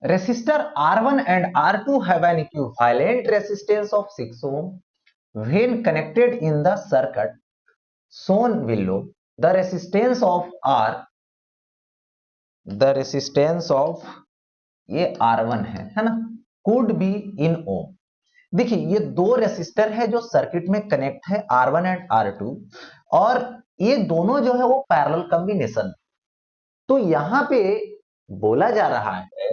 resistor R1 and R2 have an equivalent resistance of 6 ohm when connected in the circuit shown below. The resistance of ये R1 है ना, could be in ohm. देखिए ये दो resistor है जो circuit में कनेक्ट है R1 एंड R2 और ये दोनों जो है वो पैरेलल कॉम्बिनेशन। तो यहां पे बोला जा रहा है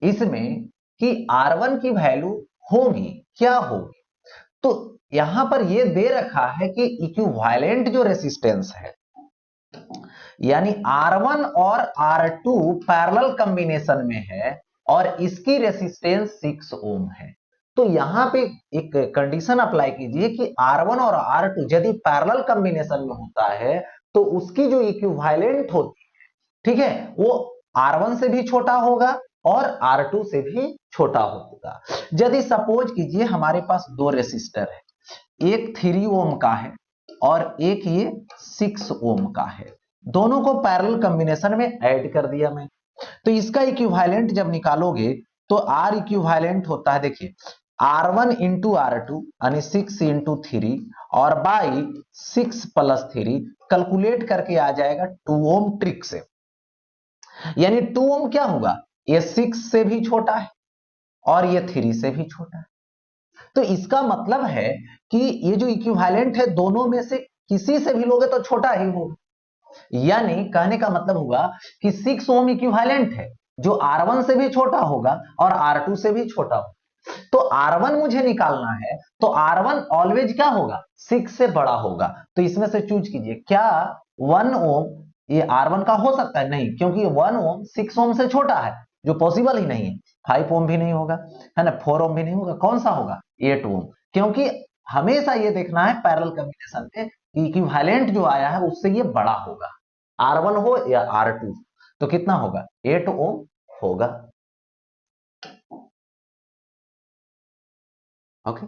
इसमें कि R1 की वैल्यू होगी, क्या होगी, तो यहां पर ये दे रखा है कि इक्विवेलेंट जो रेसिस्टेंस है यानी R1 और R2 पैरेलल कॉम्बिनेशन में है और इसकी रेसिस्टेंस 6 ओम है। तो यहां पे एक कंडीशन अप्लाई कीजिए कि R1 और R2 यदि पैरेलल कॉम्बिनेशन में होता है तो उसकी जो इक्विवेलेंट होती है, ठीक है, वो R1 से भी छोटा होगा और R2 से भी छोटा होगा। यदि सपोज कीजिए हमारे पास दो रेसिस्टर है, एक 3 ओम का है और एक ये 6 ओम का है, दोनों को पैरेलल कॉम्बिनेशन में ऐड कर दिया मैं, तो इसका इक्विवेलेंट जब निकालोगे तो R इक्विवेलेंट होता है, देखिए R1 इंटू R2 यानी 6 इंटू 3 और बाई 6 प्लस 3 कैलकुलेट करके आ जाएगा 2 ओम ट्रिक से, यानी 2 ओम क्या होगा, ये 6 से भी छोटा है और ये 3 से भी छोटा है। तो इसका मतलब है कि ये जो इक्विवेलेंट है दोनों में से किसी से भी लोगे तो छोटा ही होगा, यानी कहने का मतलब हुआ कि 6 ओम इक्विवेलेंट है जो R1 से भी छोटा होगा और R2 से भी छोटा होगा। तो R1 मुझे निकालना है तो R1 ऑलवेज क्या होगा, 6 से बड़ा होगा। तो इसमें से चूज कीजिए, क्या 1 ओम ये R1 का हो सकता है, नहीं, क्योंकि 1 ओम 6 ओम से छोटा है जो पॉसिबल ही नहीं है। 5 ओम भी नहीं होगा, है ना, 4 ओम भी नहीं होगा, कौन सा होगा, 8 ओम, क्योंकि हमेशा ये देखना है पैरेलल कॉम्बिनेशन में इक्विवेलेंट जो आया है उससे ये बड़ा होगा, R1 हो या R2, तो कितना होगा, 8 ओम होगा। ओके